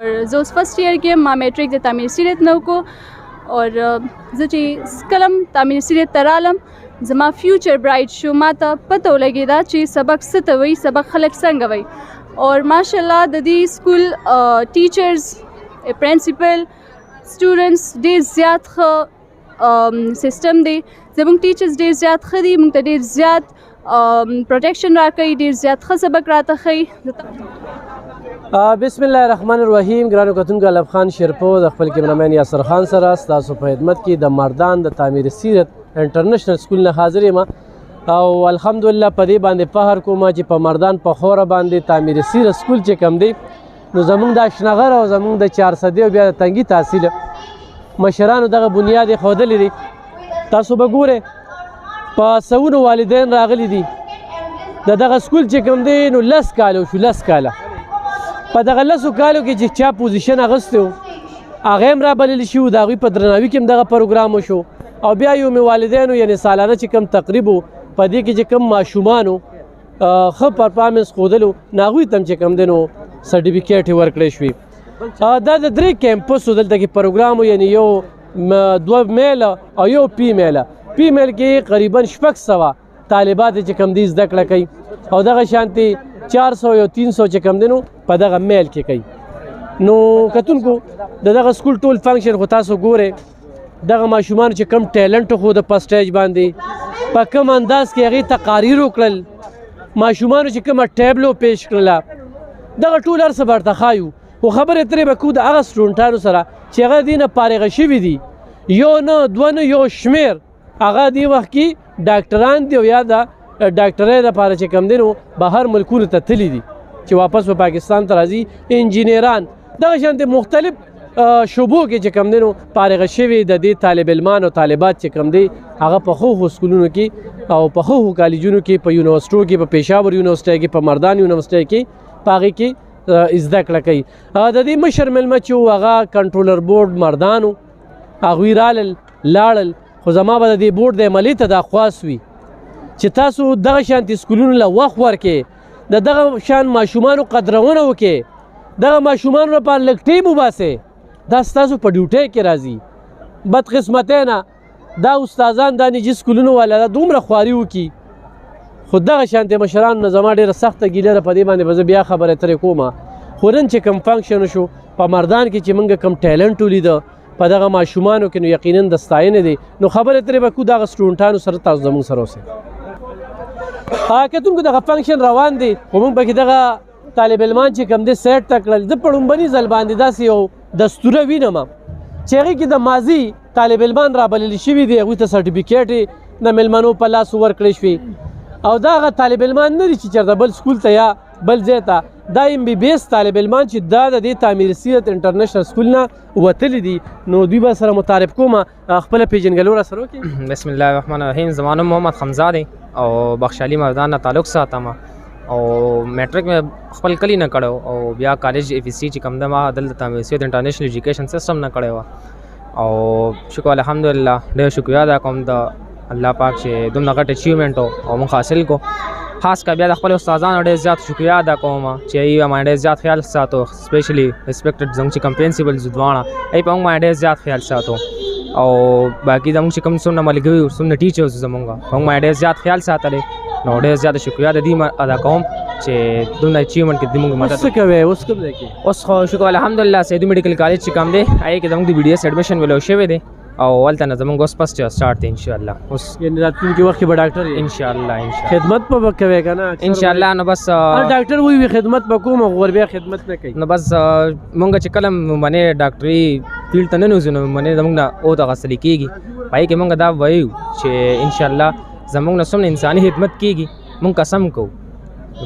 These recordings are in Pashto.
زه اوس فرست ایئر کې ما میټریک د تعمیر سیرت نه وکړو او زه چې کلم تعمیر سیرت ته رالم زما فیوچر برایټ شو. ما ته پته ولګېده چې سبق څه ته وایي، سبق خلک څنګه وایي. او ماشاءالله د دې سکول ټیچرز، پرنسپل، سټوډنټس ډېر زیات ښه سیسټم دی. زموږ ټیچرز ډېر زیات ښه دي، موږ ته ډېر زیات پروټیکشن راکوي، ډېر زیات ښه سبق راته ښیي. بسم الله الرحمن الرحیم. ګرانو کتونکو، علب خان شیرپو د خپل کیمرامین یاسر خان سره ستاسو په خدمت کې د مردان د تعمیر سیرت انټرنیشنل سکول نه حاضر یم او الحمدلله په دې باندې فخر کوم چې په مردان په خوره باندې تعمیر سیرت سکول چې کوم دی نو زموږ د اشنغر او زموږ د 400 او بیا د تنګي تحصیل مشرانو دغه بنیاد ښودلی دی. تاسو به ګورئ په سوونو والدین راغلي دي د دغه سکول چې کوم دی نو 10 کاله شو. 10 کاله په دغه 10 کالو کې چې چا پوزیشن اخیستی و هغه هم رابللی شي و، د هغوی په درناوي کې هم دغه پروګرام وشو. او بیا یو مې والدینو یعنې سالانه چې کوم تقریب و په دې کې چې کوم ماشومانو ښه پرفارمنس ښودلو نو هغوی ته هم چې کوم دی نو سرټیفیکیټ یې ورکړی شوي. دا د 3 کیمپس و دلته کې پروګرام و، یعنې یو 2 میله او یو فیمیله. فیمیل کې قریبا 600 طالبات چې کوم دی زده کړه کوي او دغه شانتې 400 یا 300 چې کوم دی نو په دغه میل کې کوي. نو کتونکو د دغه سکول ټول فنکشن خو تاسو ګورئ، دغه ماشومان چې کم ټیلنټ خو د په سټیج باندې په کم انداز کې هغې تقاریر وکړل، ماشومانو چې کومه ټیبلو پیش کړله، دغه ټول هر څه ورته ښایو. خو خبرې ترې به کوو د هغه سټوډنټانو سره چې هغه دې نه فارغه شوي دي، یو نه دوه نه یو شمېر هغه دې وخت کې ډاکټران دي او یا د ډاکټرۍ لپاره چې کوم دی نو بهر ملکونو ته تللي دي چې واپس په پاکستان ته راځي. انجینران دغه شانتې مختلف شعبو کې چې کوم دی نو فارغه شوي د دې طالب علمان او طالبات چې کوم دی هغه په ښو سکولونو کې او په ښو کالجونو کې، په یونیورسټو کې، په پېښور یونیورسټۍ کې، په مردان یونیورسټۍ کې په هغې کې زده کړه کوي. د دې مشر میلمه چې و هغه کنټرولر بورډ مردان و، هغوی رالل لاړل. خو زما به د دې بورډ د عملې ته دا خواست وي چې تاسو دغه شانتې سکولونو له وخت ورکې، د دغه شان ماشومانو قدرونه وکې، دغه ماشومانو لپاره لږ ټیم وباسئ. دا ستاسو په ډیوټۍ کې راځي. بدقسمتۍ نه دا استادان دا نجي سکولونو والا دا دومره خواري وکړي. خو دغه شانتې مشرانو نه زما ډېره سخته ګیله ده، په دې باندې به زه بیا خبرې ترې کومه. خو نن چې کوم فنکشن شو په مردان کې چې موږ کوم ټیلنټ ولیده په دغه ماشومانو کې نو یقینا د ستاینې دی. نو خبرې ترې به کوو دغه سټوډنټانو سره، تاسو زموږ سره اوسئ. کتونکو دغه فنکشن روان دی خو موږ پکې دغه طالب علمان چې کوم دی سیټ ته کړل. زه په لومبني ځل باندې داسې یو دستوره وینم چې هغې کې د ماضي طالب علمان رابللي شوي دي، هغوی ته سرټیفیکیټ د میلمنو په لاس ورکړی شوي. او دا هغه طالب علمان نه دي چې چېرته بل سکول ته یا بل ځای ته، دا MBBS طالب علمان چې دا د دې تعمیر سیرت انټرنیشنل سکول نه وتلي دي. نو دوی به سره متعارف کوم، خپله پیژنګلو را سره وکړي. بسم الله الرحمن الرحیم. زما نوم محمد حمزه دی او بخشالي مردان نه تعلق ساتم او میټریک مې خپل کلی نه کړی او بیا کالج FEC چې کوم ده ما دلته تعمیر سیرت انټرنیشنل ایجوکیشن سیسټم نه کړی وه. او شکر الحمدلله ډېر شکریه ادا کوم د الله پاک چې دومره غټ اچیومنټ او موږ حاصل کو. خاص کر بیا د خپل استادانو ډېر زیات شکریه ادا کوم چې هغوی به ما ډېر زیات خیال ساتو، اسپیشلی ریسپیکټډ زموږ چې کوم پرنسپلز دواړه هغوی په موږ باندې ډېر زیات خیال ساتو. او باقي زموږ چې کوم څومره ملګري وو، څومره ټیچرز زموږ په موږ باندې ډېر زیات خیال ساتلی. نو ډېر زیاته شکریه د دې ادا کوم چې دومره اچیومنټ کې زموږ مدد. څه کوئ اوس کوم ځای کې؟ اوس خو شکر الحمدلله سیدو میډیکل کالج چې کوم دی هغې کې زموږ د BDS ایډمیشن ویلو شوی دی او هلته نه زموږ اوس فرسټ ایئر سټارټ دی انشاءالله. اوس یعنې راتلونکي وخت کې به ډاکټر یې؟ انشاءالله خدمت به کوې که نه؟ انشاءالله. نو بس ډاکټر وایي خدمت به کوم خو بیا خدمت نه کوي. نو بس مونږ چې کله منې ډاکټري فیلډ ته ننوځو نو منې زموږ نه او ته غسلي کېږي. په هغې کې مونږ دا وایو چې انشاءالله زموږ نه څومره انساني خدمت کېږي مونږ قسم کوو،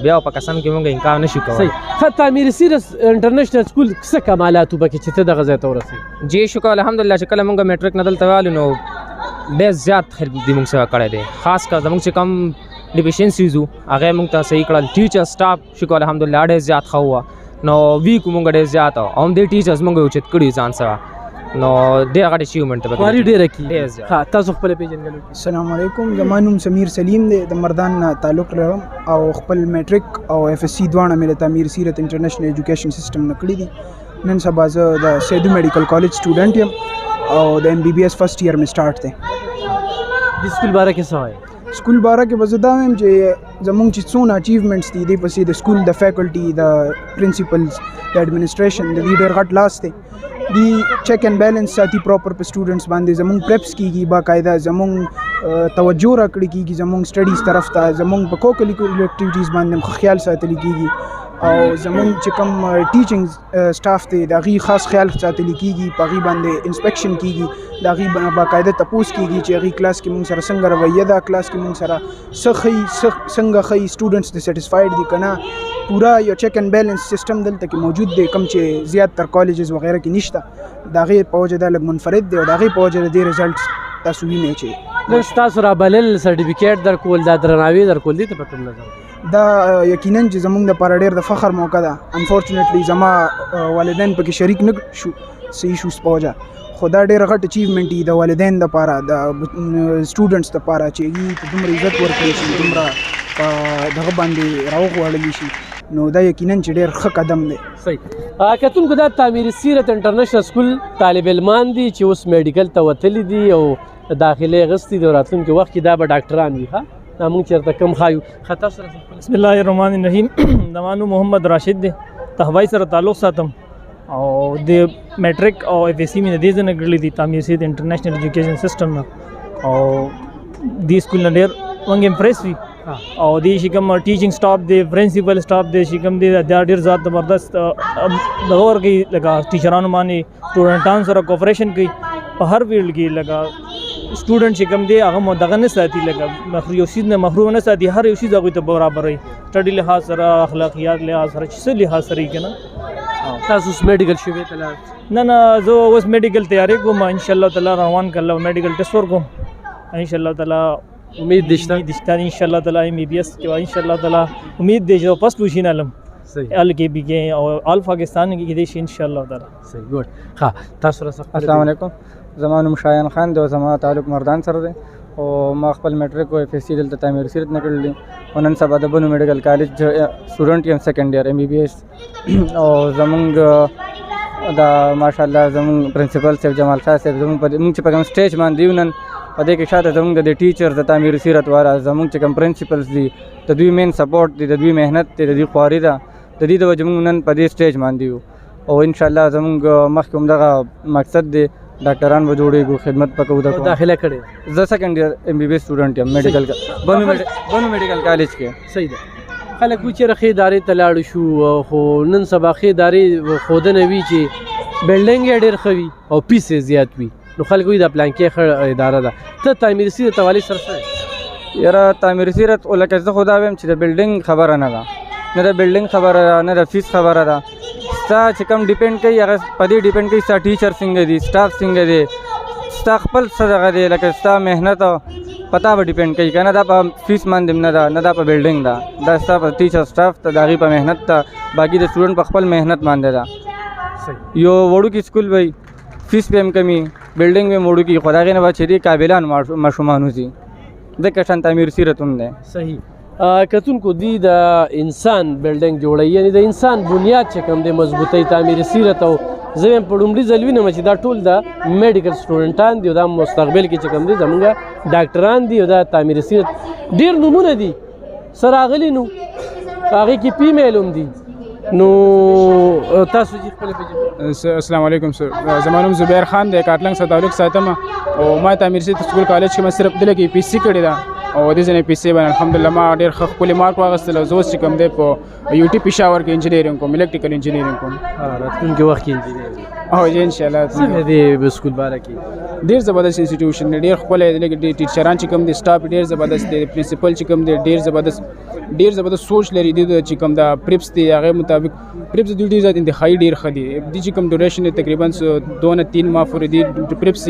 بیا په قسم کې مونږ انکار نشو کولی. ښه تعمیر سیرت انټرنیشنل سکول څه کمالات وو پکې چې ته دغه ځای ته ورسېږې؟ جی شکر الحمدلله چې کله مونږ میټریک نه دلته رالو نو ډېر زیات خدمت دې مونږ سره کړی دی. خاص کر زموږ چې کوم ډیفیشنسیز وو هغه مونږ ته صحیح کړل. ټیچر سټاف شکر الحمدلله ډېر زیات ښه وه. نو ویک مونږ ډېر زیات او هم دې ټیچرز مونږ اوچت کړي ځان سره. نو ډېر غټ اچیومنټ ده، خواري ډېره کړي. تاسو خپله پیژنګلو کړئ. السلام علیکم. زما نوم سمیر سلیم دی، د مردان نه تعلق لرم او خپل میټریک او FSC دواړه مې د تعمیر سیرت انټرنیشنل ایجوکیشن سیسټم نه کړي دي. نن سبا زه د سیدو میډیکل کالج سټوډنټ یم او د MBBS فرست ایئر مې سٹارټ دی. د سکول باره کې څه وایي؟ سکول باره کې به زه دا وایم چې زمونږ چې څونه اچیومنټس دي دې پسې د سکول د فیکلټي د پرنسپلز د ایډمنسټریشن د دې ډېر غټ لاس دی. دی چیک اینڈ بیلنس ساتي پراپر په سټوډنټس باندې. زمونږ پریپس کېږي باقاعده، زمونږ توجه راکړې کېږي زمونږ سټډیز طرف ته، زمونږ په کوکریکولر اکټیویټیز باندې هم خیال ساتل کېږي او زمونږ چې کوم ټیچنګ سټاف دی د هغې خاص خیال ساتل کېږي، په هغې باندې انسپیکشن کېږي، د هغې باقاعده تپوس کېږي چې هغې کلاس کې مونږ سره څنګه رویه ده، کلاس کې مونږ سره څه ښیي، څنګه ښیي، سټوډنټس د سیټسفاید دي که نه. پورا یو چیک اینڈ بیلنس سسټم دلته کې موجود دی، کوم چې زیات تر کالجز وغیره کې نشته. د هغې په وجه دا لږ منفرد دی او د هغې په وجه د دې رزلټس تاسو وینئ چې نن ستاسو رابلل سرټیفیکیټ درکول، دا درناوي درکول دي ته په کوم نظر؟ دا یقینا چې زمونږ دپاره ډېر د فخر موقع ده. انفارچونیټلی زما والدین پکې شریک نه شو څه ایشوز په وجه، خو دا ډېر غټ اچیومنټ دي د والدین دپاره، د سټوډنټس دپاره چې هغوی ته دومره عزت ورکړی شي، دومره په دغه باندې راوغواړلی شي، نو دا یقینا چې ډېر ښه قدم دی. صحیح. کتونکو دا تعمیر سیرت انټرنیشنل سکول طالب علمان دي چې اوس میډیکل ته وتلي دي او داخله اغستی د راتلونکي وخت کې دا به ډاکټران وي. ها دا موږ چېرته کم خایو خطا سره؟ بسم الله الرحمن الرحیم. زما نوم محمد راشد دی، تهوای سره تعلق ساتم او د میټریک او FSC مې د دې ځای نه کړلی دي، تعمیر سید انټرنیشنل ایجوکیشن سسټم نه. او دې سکول نه ډېر موږ امپریس وي او دې چې کوم ټیچنګ سټاف دی، پرنسپل سټاف دی چې کوم دی دا ډېر ذات زبردست دغه ورکوي، لکه ټیچرانو باندې سټوډنټانو سره کوپریشن کوي په هر فیلډ کې. لکه سټوډنټ چې کوم دی هغه مو دغه نه ساتي، لکه یو شي نه محروم نه ساتي، هر یو شي هغوی ته برابر وي، سټډي لحاظ سره، اخلاقیات لحاظ سره، چې څه لحاظ سره یې که نه. تاسو اوس میډیکل شوې ته لاړ؟ نه زه اوس میډیکل تیاری کوم، انشاءالله تعالی روان کړل میډیکل ټیسټ ورکوم، انشاءالله تعالی امید دې شته انشاءالله تعالی MBBS کې انشاءالله تعالی امید دی چې فسټ پوزیشن علم LKB کې او آل پاکستان کې کېدای شي انشاءالله تعالی. صحیح ګډ. ها تاسو سره السلام علیکم. زما نوم شایان خان دی او زما تعلق مردان سره دی او ما خپل میټریک او FSC دلته تعمیر سیرت نه کړلی دي او نن سبا د بنو میډیکل کالج سټوډنټ یم، سیکنډ ایئر MBBS. او زمونږ دا ماشاءالله زمونږ پرنسپل صاحب جمال شاه صاحب زمونږ چې په کوم سټیج باندې یو نن په دې کې شاته زمونږ د ټیچرز د تعمیر سیرت والا زمونږ چې کوم پرنسپلز دي د دوی مین سپورټ دی، د دوی محنت دی، د دوی خواري ده، د دې د وجې موږ نن په دې سټیج باندې یو او انشاءالله زمونږ مخکې هم دغه مقصد دی ډاکټران به جوړېږو، خدمت به کوو. داخله کړې؟ زه سیکنډ ایئر MBBS سټوډنټ یم میډیکل بنو میډیکل کالج کې. صحیح ده. خلک وایي چې ښې ادارې ته لاړو شو، خو نن سبا ښې ادارې ښودنه وي چې بلډینګ یې ډېر ښه وي او پیس یې زیات وي، نو خلک وایي دا پلانکې ښه اداره ده. ته تعمیر سیرت حوالې سره څه؟ یاره تعمیر سیرت لکه زه خو دا وایم چې د بلډینګ خبره نه ده، نه د بلډینګ خبره ده، نه د فیس خبره ده. ستا چې کوم ډیپینډ کوي هغه په دې ډیپینډ کوي ستا ټیچر څنګه دي، سټاف څنګه دی، ستا خپل څه دغه دی، لکه ستا محنت پتا به ډیپینډ کوي که نه. دا په فیس باندې نه ده، نه دا په بلډینګ ده، دا ستا په ټیچر سټاف ته د هغې په محنت ته، باقي د سټوډنټ په خپل محنت باندې ده. یو وړوکي سکول وي فیس به هم کمي، بلډینګ به هم وړوکي، خو د هغې نه به چې دې قابلان ماشومان وځي، ځکه شان تعمیر سیرت هم دی. صحیح. کتونکو دی د انسان بلډینګ جوړوي، یعنی د انسان بنیاد چې کوم دی مضبوطی تعمیر سیرت. او زه وایم په لومړي ځل وینم چې دا ټول د میډیکل سټوډنټان دي او دا مستقبل کې چې کوم دی زمونږ ډاکټران دي او دا تعمیر سیرت ډېر نومونه دي سره راغلي، نو هغې کې فیمیل هم دي. نو تاسو چې خپل السلام علیکم سر، زما نوم زبیر خان دی، کاټلنګ سره تعلق ساتم او ما تعمیر سید سکول کالج کې ما صرف دلته کې PCC کړې ده او دې ځنې PCC باندې الحمدلله ما ډېر ښه ښکلي مارک واخیستل او زه اوس چې کوم دی په UT پېښور کې انجینرینګ کوم، الکټریکل انجینرینګ کوم. راتلونکي وخت کې انجینر او انشاءالله. څنګه دی سکول باره کې؟ ډېر زبردست انسټیټیوشن دی، ډېر ښکلی دی، لکه ټیچران چې کوم دی، سټاف ډېر زبردست دی، پرنسپل چې کوم دی ډېر زبردست سوچ لري. دی چې کوم دا پریپس دی هغې مطابق پریپس دوی ډېر زیات انتهایي ډېر ښه دي. دی چې کوم ډوریشن دی تقریبا 2-3 ماه پورې دی پریپس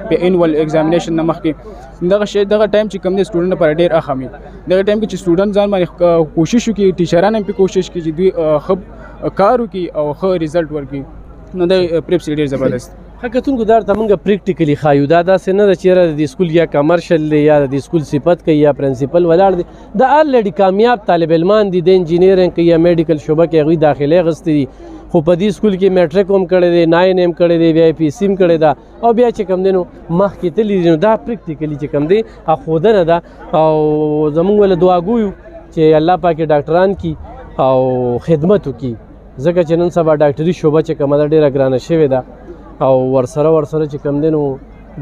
په اینول ایگزامینیشن نه مخکې دغه شی دغه ټایم چې کوم دی سټوډنټ لپاره ډېر اهم وي. دغه ټایم کې چې سټوډنټ ځان باندې کوشش وکړي، ټیچران هم پې کوشش کړي چې دوی ښه کار وکړي او ښه رزلټ ورکړي، نو د پریپس ډېر زبردست. ښه کتونکو دا ورته موږ پریکټیکلي ښایو دا داسې نه ده چې یاره د دې سکول یا کمرشل دی یا د دې سکول صفت کوي یا پرنسپل ولاړ دی دا الریډي کامیاب طالب علمان دي د انجینیرنګ کوي یا میډیکل شعبه کې هغوی داخلې اخیستې دي خو په دې سکول کې میټرک هم کړی دی 9 هم کړی دی بیا پی سي هم کړی ده او بیا چې کوم دی نو مخکې تللي دي نو دا پریکټیکلي چې کوم دی ښودنه ده او زموږ له دعاګویو چې الله پاک ډاکټران کی او خدمت وکړي ځکه چې نن سبا ډاکټري شعبه چې کومه ده ډېره ګرانه شوې ده او ورسره چې کوم دی نو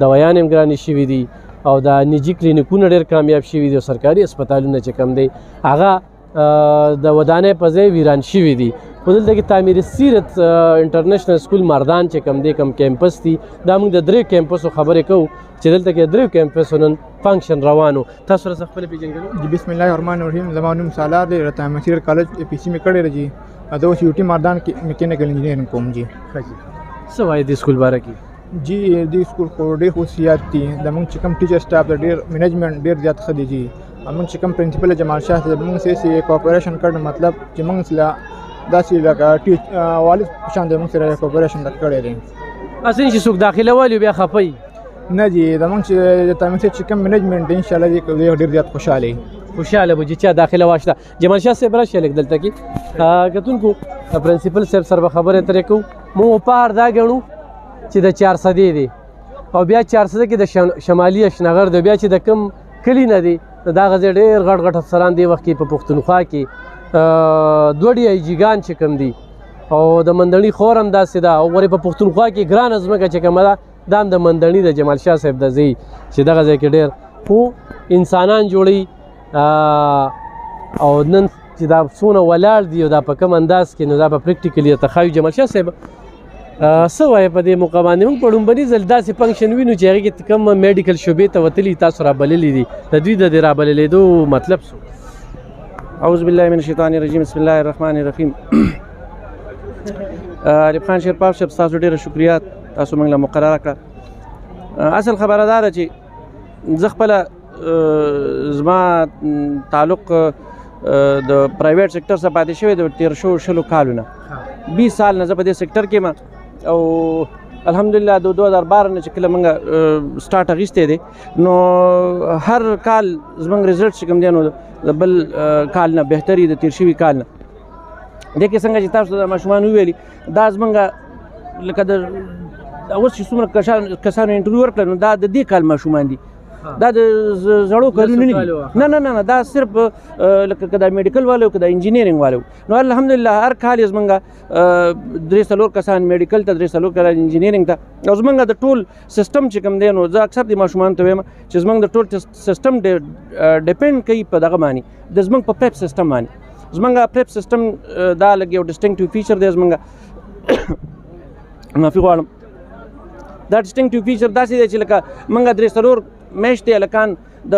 دوایان هم ګرانې شوي دي او دا نجي کلینیکونه ډېر کامیاب شوي دي او سرکاري اسپتالونه چې کوم دی هغه د ودانۍ په ځای ویران شوي دي خو دلته کې تعمیر سیرت انټرنیشنل سکول مردان چې کوم دی کوم کیمپس دي دا موږ د 3 کیمپسو خبرې کوو چې دلته کې 3 کیمپسو نن فنکشن روانو تاسو سره خپل پیژنګلو जी बिस्मिल्लाह रहमान रहीम ज़मा साला दे रहता है मसीर कॉलेज एपीसी में कड़े जी दो यूटी मर्दान की मैकेनिकल इंजीनियरिंग कोम जी څه وایي د سکول باره کې जी دی स्कूल को ډېر خصوصیات دي د موږ چې کوم ټیچر سټاف د ډېر منیجمنت ډېر زیات ښه دی جی موږ چې کوم پرنسپل جمال شاه صاحب موږ سره کوپریشن کړ مطلب چې موږ سره داسې لکه والد شان د موږ سره کوپریشن کړی دی اسین چې څوک داخله والی بیا خپي نه جی د موږ چې تاسو چې کوم منیجمنت ان شاء الله ډېر زیات خوشاله به چې داخله واشته جمال شاه صاحب راشه لیک دلته کې کتونکو پرنسپل صاحب سره خبره ترې کو مو پار دا غنو چې د 400 دی او بیا 400 کې د شمالي اشنغر دی بیا چې د کم کلی نه دی دا غزه ډېر غټ افسران دی وخت کې په پښتونخوا کې دوړي ایجیګان چې کم دی او د مندړي خورم داسې دا او ورې په پښتونخوا کې ګران ازمکه چې کومه ده دام د مندړي د جمال شاه صاحب د زی چې دغه ځای کې ډېر خو انسانان جوړي او نن چې دا څونه ولاړ دي او دا په کوم انداز کې نو دا په پریکټیکلی تخایو جمال شاه صاحب څه وایي په دې موقع باندې موږ په لومبني ځل داسې فنکشن وینو چې هغې کې کوم میډیکل شعبې ته وتلي تاسو رابللي دي د دوی د دې رابللېدو مطلب څه اعوذ بالله من الشیطان الرجیم بسم الله الرحمن الرحیم علیب خان شیرپاف صاحب تاسو ډېره شکریات تاسو موږ له مقرره کړه اصل خبره دا ده چې زه خپله زما تعلق د پرایویټ سیکټر سره پاتې شوی د تېر شلو کالو نه 20 سال نه زه په دې سیکټر کې یم او الحمدلله د 2012 نه چې کله موږ سټارټ اخیستی دی نو هر کال زموږ ریزلټ چې کوم دی نو د بل کال نه بهتر د تېر شوي کال نه دې کې څنګه چې تاسو د ماشومان وویلي دا زموږ لکه د اوس چې څومره کسانو انټرویو ورکړه نو دا د دې کال ماشومان دي دا د زړو کارونه نه دي نه دا صرف لکه که دا میډیکل والو که دا انجینیرنګ والو نو الحمدلله هر کال یې زموږ 3 کسان میډیکل ته 3 کسان انجینیرنګ ته او زموږ د ټول سیسټم چې کوم دی نو زه اکثر د ماشومانو ته وایم چې زموږ د ټول سیسټم ډیپینډ کوي په دغه باندې د زموږ په پریپ سیسټم باندې زموږ پریپ سیسټم دا لږ یو ډسټینکټیو فیچر دی زموږ معافي غواړم دا ډسټینکټیو فیچر داسې دی چې لکه موږ 3 میاشتې هلکان د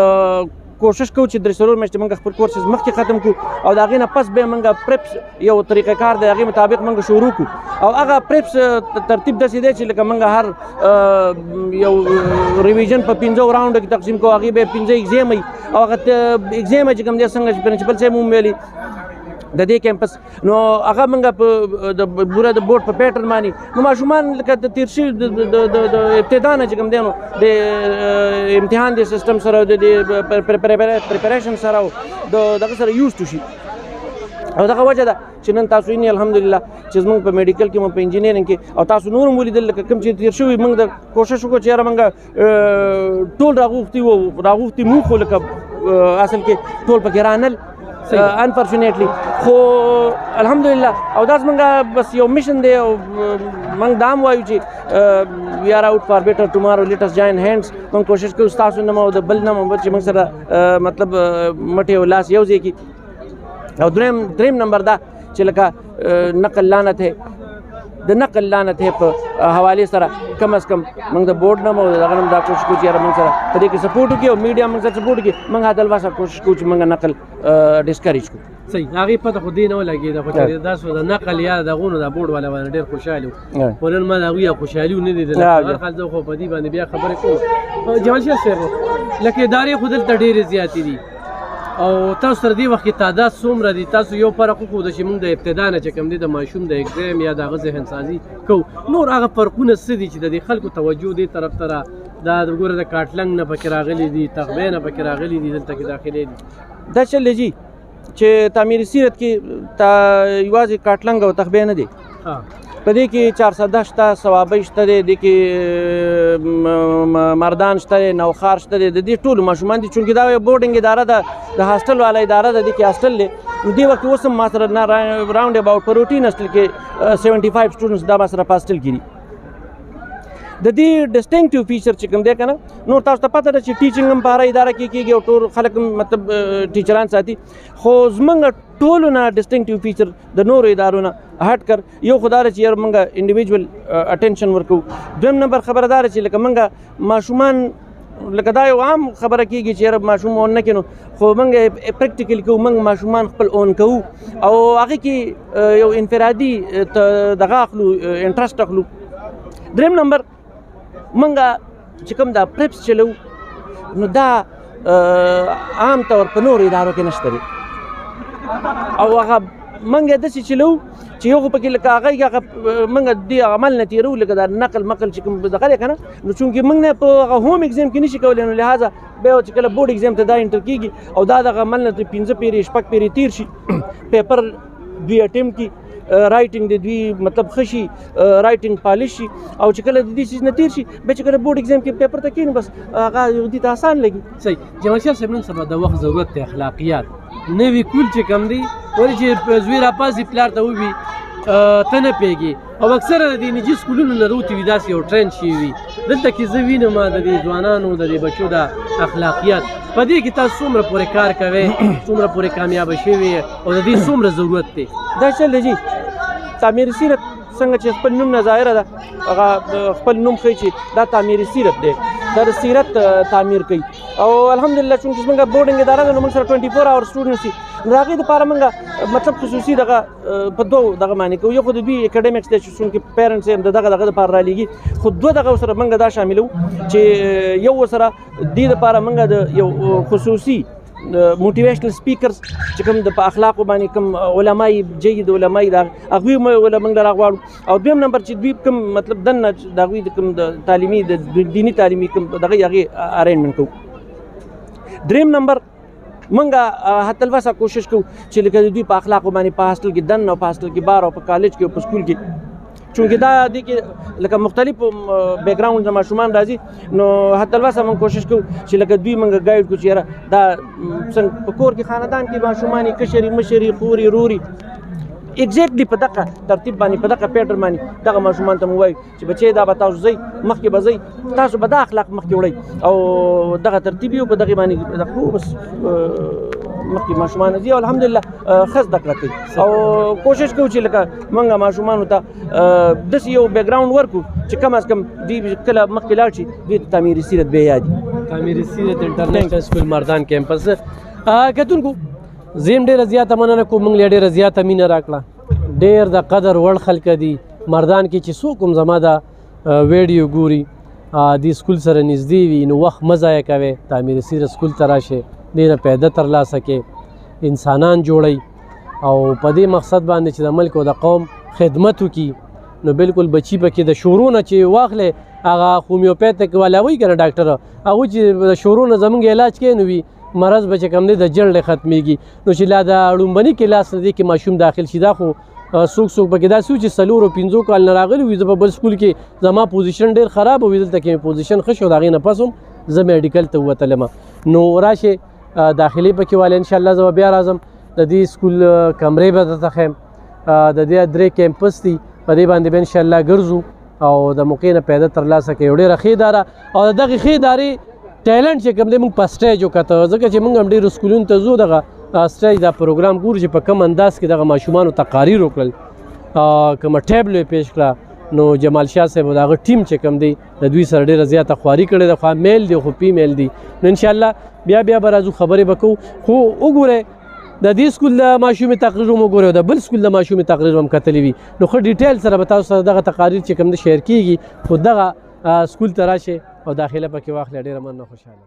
کوشش کوو چې 3 میاشتې موږ خپل کورسز مخکې ختم کړو او د هغې نه پس بیا موږ پریپس یو طریقه کار دی هغې مطابق موږ شروع کړو او هغه پریپس ترتیب داسې دی چې لکه موږ هر یو ریویژن په 5 راونډو کې تقسیم کوو هغې بیا 5 ایگزام وي او هغه ایگزام چې کوم دی څنګه چې پرنسپل صاحب هم ویلي د دې کیمپس نو هغه موږ د پوره د بورډ په پیټرن باندې نو ماشومان لکه د تېر شوي د ابتدا نه چې کوم دی نو د امتحان د سیسټم سره د پریپریشن سره او دغه سره یوز ټو شي او دغه وجه ده چې نن تاسو یې الحمدلله چې زموږ په میډیکل کې مو په انجینیرنګ کې او تاسو نور هم ولیدل لکه کوم چې تېر شوي موږ د کوشش وکړو چې یاره موږ ټول راغوښتي مو خو لکه اصل کې ټول پکې رانل انفارچونیټلی خو الحمدلله او دا زموږ بس یو میشن دی او موږ دا هم وایو چې وی آر آوټ فار بیټر ټمارو لیټ اس جاین هینډز موږ کوشش کوو ستاسو نه او د بل نه چې موږ سره مطلب مټې او لاس یو ځای کړي او دریم نمبر دا چې لکه نقل لعنت ہے د نقل لعنت ہے په حوالې سره کم از کم موږ د بورډ نه او دغه نه دا کوشش کوو چې یاره موږ سره په دې کې سپورټ وکړي او میډیا موږ سره سپورټ وکړي موږ هدلوا سره کوشش کوو چې موږ نقل ډسکریج کړو صحیح هغې پته خو دې نه ولګېده خو چې تاسو د نقل یا دغونو د بورډ والا باندې ډېر خوشحاله وو خو نن ما د هغوی خوشحالي نه لیدله هر حال زه خو په دې باندې بیا خبرې کوم جمال شاه صاحب لکه ادارې خو دلته ډېرې زیاتې دي او تاسو تر دې وخت کې تعداد څومره دي؟ تاسو یو فرق وښوده چې موږ د ابتدا نه چې کوم دی د ماشوم د اګزام یا د هغه ذهن سازي کوو، نور هغه فرقونه څه دي چې د دې خلکو توجه دې طرف ته دا وګوره د کاټلنګ نه پکې راغلي دي، تغبې نه پکې راغلي دي، دلته کې داخلي دي. دا چل دی چې تعمیري سیرت کې یوازې کاټلنګ او تغبې نه دي، په دې کې 410 شته، ثوابۍ شته دی، دې کې مردان شته دی، نوخار شته دی، د دې ټولو ماشومان دي. چونکې دا یو بورډینګ اداره ده، د هاسټل والا اداره ده، دې کې هاسټل دی. دې وخت اوس هم ما سره راوند اباوټ په روټین هاسټل کې 75 سټوډنټس دا ما سره په هاسټل کې دي. د دې ډسټینګټیو فیچر چې کوم دی که نه، نور تاسو ته پته ده چې ټیچنګ هم په هره اداره کې کېږي او ټول خلک هم مطلب ټیچران ساتي، خو زموږ ټولو نه ډسټینګټیو فیچر د نورو ادارو نه هټ کر یو خو دا ده چې یار موږ انډیویجول اټینشن ورکوو. دویم نمبر خبره دا ده چې لکه موږ ماشومان لکه دا یو عام خبره کېږي چې یاره ماشوم اون نه کړي، نو خو موږ پریکټیکل کوو، موږ ماشومان خپل اون کوو او هغې کې یو انفرادي دغه اخلو، انټرسټ اخلو. دریم نمبر منګه چې کوم دا پریپس چلو، نو دا عام طور په نورو ادارو کې نشته دی او هغه منګه داسې چلو چې یو خو پکې لکه هغه منګه دې عمل نه تېرو، لکه دا نقل مقل چې کوم دغه دی که نه، نو چونکې موږ نه په هغه ہوم ایګزام کې نشي کولی، نو لهذا بیا چې کله بورډ ایګزام ته دا انټر کېږي او دا دغه عمل نه 15 پیرې 6 پیرې تېر شي، پیپر 2 اټمپ کې رائټینګ د دوی مطلب ښه شي، رائټینګ پالش شي، او چې کله د دې چیز نه تېر شي بیا چې کله بورډ ایګزام کې پیپر ته کښېنو بس هغه دوی ته آسان لګي. صحیح. جمال شاه صاحب، نن سبا د وخت ضرورت دی، اخلاقیات نوي کول چې کوم دی، ولې چې زوی راپاسي پلار ته ووي ته نه پوهېږي، او اکثره د دې نجي سکولونو نه راوتي وي داسې یو ټرینډ شوي وي. دلته کې زه وینم د دې ځوانانو د دې بچو د اخلاقیات په دې کې تاسو څومره پورې کار کوئ، څومره پورې کامیابه شوي او د دې څومره ضرورت دی؟ دا چل دی تعمیري سیرت څنګه چې خپل نوم نه ظاهره ده، هغه خپل نوم ښیي چې دا تعمیري سیرت دی، دا د سیرت تعمیر کوي. او الحمدلله چونکې زموږ بورډینګ اداره ده، نو موږ سره 24 اور سټوډنټس دي، نو د هغې دپاره موږ مطلب خصوصي دغه په دوه دغه معنی کوو. یو خو د دوی اکاډمیکس دی چې چونکې پیرنټس یې د دغه دپاره رالېږي، خو دوه دغه ورسره موږ دا شاملوو چې یو ورسره دې دپاره موږ د یو خصوصي موټیویشنل سپیکرز چې کوم د په اخلاقو باندې کوم علماي جید علماي د هغوی موږ له راغواړو، او دویم نمبر چې دوی کوم مطلب دننه د هغوی د کوم د تعلیمي د دیني تعلیمي کوم دغه هغې ارینجمنټ کوو. دریم نمبر موږ حتی الوسه کوشش کوو چې لکه د دوی په اخلاقو باندې په هاسټل کې دننه او په هاسټل کې بار او په کالج کې او په سکول کې، چونکې دا دې کې لکه مختلف بیک ګراوند د ماشومان راځي، نو حتی الوسه موږ کوشش کوو چې لکه دوی موږ ګایډ کړو چې یاره دا څنګه په کور کې خاندان کې ماشومان یې کشري مشري خوري روري ایگزیکټلی په دغه ترتیب باندې په دغه پیټرن باندې دغه ماشومان ته موږ وایو چې بچی دا به تاسو ځئ مخکې به ځئ، تاسو به دا اخلاق مخکې وړئ او دغه ترتیب یو په دغې باندې دغه بس مخکې ماشومان ځي او الحمدلله ښه زده کړه کوي. او کوشش کوو چې لکه موږ ماشومانو ته داسې یو بیک ګراوند ورکړو چې کم از کم دوی کله مخکې لاړ شي دوی ته تعمیري سیرت بیا یادي. تعمیري سیرت انټرنیشنل سکول مردان کیمپس. کتونکو زه هم ډېره زیاته مننه کوم، موږ له ډېره زیاته مینه راکړه، ډېر د قدر وړ خلک دي مردان کې چې څوک هم زما دا ویډیو ګوري دې سکول سره نږدې وي، نو وخت مه ضایع کوئ، تعمیري سیرت سکول ته راشئ، دې نه پیدا ترلاسه کړئ، انسانان جوړئ او په دې مقصد باندې چې د ملک او د قوم خدمت وکړي. نو بالکل بچي پکې د شورو نه چې واخلې هغه هومیوپیتک والا وایي که نه ډاکټره، هغوی چې د شورو نه زموږ علاج کوي نو وي مرض به چې کوم دی د جلد ختمیږي، نو چې لا د لومبني کلاس نه دی کې ماشوم داخل شي، دا خو څوک پکې داسې و چې 4 او 5 کال نه راغلی وي، زه په بل سکول کې زما پوزیشن ډېر خراب وي، دلته کې مې پوزیشن ښه شو، د هغې نه پس هم زه میډیکل ته ووتلم. نو راشئ داخلي پکې والی انشاءالله زه به بیا راځم، د دې سکول کمرې به درته ښیم، د دې 3 کیمپس دي، په دې باندې به انشاءالله ګرځو او د موقع نه پیدا ترلاسه کوي. ډېره ښې اداره او د دغې ښې ادارې ټیلنټ چې کوم دی موږ په سټیج وکته، ځکه چې موږ هم ډېرو سکولونو ته ځو دغه سټیج دا پروګرام ګورو چې په کم انداز کې دغه ماشومانو تقاریر وکړل، کومه ټیبلو یې پیش کړه، نو جمال شاه صاحب او د هغه ټیم چې کوم دی د دوی سره ډېره زیاته خواري کړې ده، خو میل دی خو فیمیل دی، نو انشاءالله بیا به راځو خبرې به کوو. خو وګورئ د دې سکول د ماشومې تقریر هم وګورئ او د بل سکول د ماشومې تقریر هم کتلی وي، نو ښه ډیټیل سره به تاسو سره دغه تقاریر چې کوم دی شیر کېږي، خو دغه سکول ته راشئ او داخله پکې واخلئ. ډېره مننه، خوشحاله.